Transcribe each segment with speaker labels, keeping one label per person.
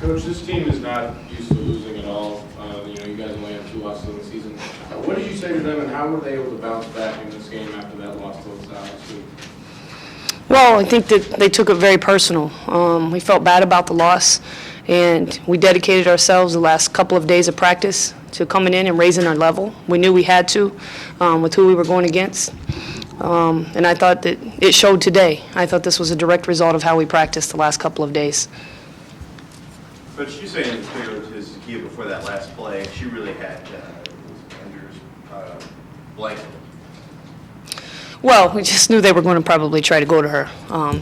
Speaker 1: Coach, this team is not used to losing at all. You guys only have 2 losses in the season. What did you say to them, and how were they able to bounce back in this game after that loss to LaSalle last week?
Speaker 2: Well, I think that they took it very personal. We felt bad about the loss, and we dedicated ourselves the last couple of days of practice to coming in and raising our level. We knew we had to with who we were going against, and I thought that it showed today. I thought this was a direct result of how we practiced the last couple of days.
Speaker 3: But you saying it was clear to Zakia before that last play, she really had Andrew's blanket.
Speaker 2: Well, we just knew they were going to probably try to go to her,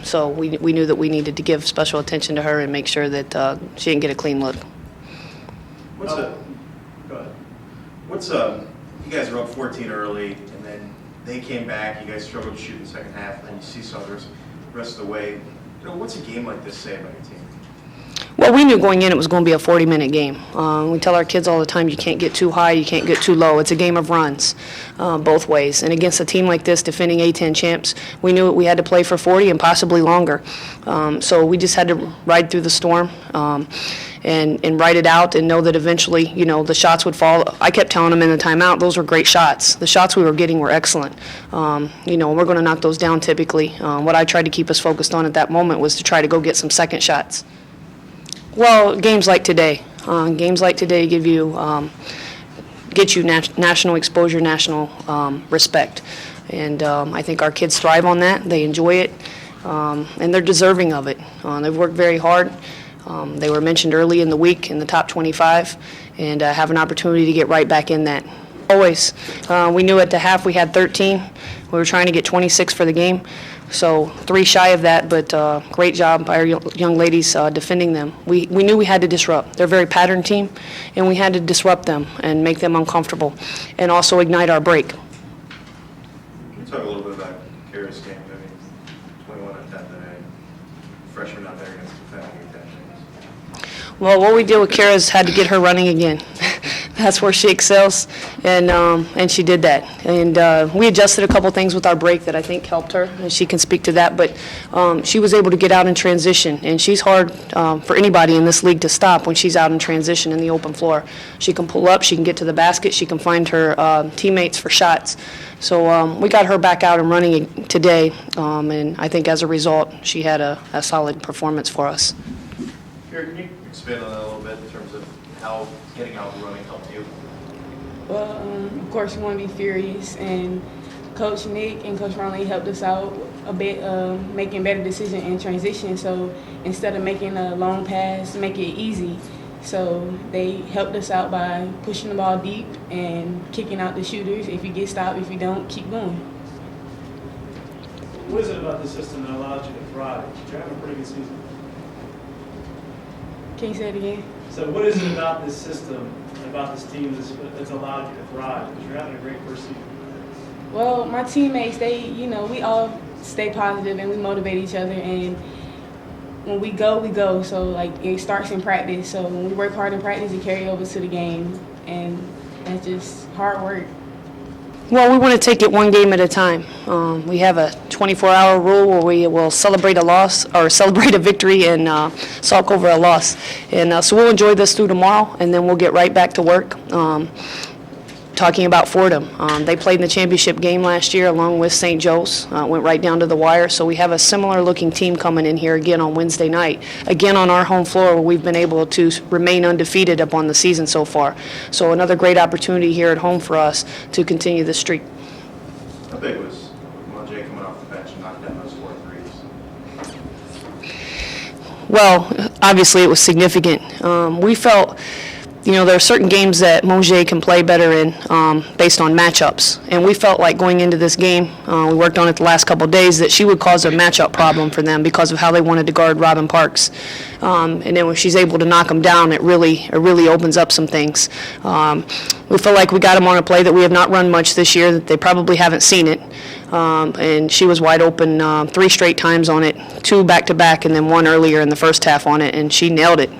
Speaker 2: so we knew that we needed to give special attention to her and make sure that she didn't get a clean look.
Speaker 3: Go ahead. You guys were up 14 early, and then they came back. You guys struggled to shoot in the second half, and then you see some of the rest of the way. What's a game like this say about your team?
Speaker 2: Well, we knew going in it was going to be a 40-minute game. We tell our kids all the time you can't get too high, you can't get too low. It's a game of runs both ways. And against a team like this, defending A-10 champs, we knew we had to play for 40 and possibly longer. So we just had to ride through the storm and ride it out and know that eventually, the shots would fall. I kept telling them in the timeout, those were great shots. The shots we were getting were excellent. We're going to knock those down typically. What I tried to keep us focused on at that moment was to try to go get some second shots. Well, games like today give you, get you national exposure, national respect, and I think our kids thrive on that. They enjoy it, and they're deserving of it. They've worked very hard. They were mentioned early in the week in the top 25, and have an opportunity to get right back in that. Always, we knew at the half we had 13. We were trying to get 26 for the game. So 3 shy of that, but great job by our young ladies defending them. We knew we had to disrupt. They're a very patterned team, and we had to disrupt them and make them uncomfortable and also ignite our break.
Speaker 3: Can you talk a little bit about Kara's game? 21 on 10 today. Freshman out there against defending A-10
Speaker 2: Well, what we did with Kara is had to get her running again. That's where she excels, and she did that. And we adjusted a couple things with our break that I think helped her, and she can speak to that. But she was able to get out in transition, and she's hard for anybody in this league to stop when she's out in transition in the open floor. She can pull up, she can get to the basket, she can find her teammates for shots. So we got her back out and running today, and I think as a result, she had a solid performance for us.
Speaker 3: Here, can you expand on that a little bit in terms of how getting out and running helped you?
Speaker 4: Well, of course, we want to be furious, and Coach Nick and Coach Ronley helped us out a bit, making better decisions in transition. So instead of making a long pass, make it easy. So they helped us out by pushing the ball deep and kicking out the shooters. If you get stopped, if you don't, keep going.
Speaker 5: What is it about the system that allows you to thrive? You're having a pretty good season.
Speaker 4: Can you say it again?
Speaker 5: So what is it about this system, about this team that's allowed you to thrive? Because you're having a great first season.
Speaker 4: Well, my teammates, we all stay positive and we motivate each other. And when we go. So, it starts in practice. So when we work hard in practice, it carry over to the game. And that's just hard work.
Speaker 2: Well, we want to take it one game at a time. We have a 24-hour rule where we will celebrate a loss or celebrate a victory and sulk over a loss. And so we'll enjoy this through tomorrow, and then we'll get right back to work talking about Fordham. They played in the championship game last year along with St. Joe's. Went right down to the wire. So we have a similar-looking team coming in here again on Wednesday night, again on our home floor where we've been able to remain undefeated up on the season so far. So another great opportunity here at home for us to continue the streak.
Speaker 3: How big was Monjay coming off the bench and knocking down those 4 threes?
Speaker 2: Well, obviously it was significant. We felt there are certain games that Monjay can play better in based on matchups. And we felt like going into this game, we worked on it the last couple of days, that she would cause a matchup problem for them because of how they wanted to guard Robin Parks. And then when she's able to knock them down, it really opens up some things. We feel like we got them on a play that we have not run much this year, that they probably haven't seen it. And she was wide open 3 straight times on it, 2 back-to-back, and then 1 earlier in the first half on it, and she nailed it.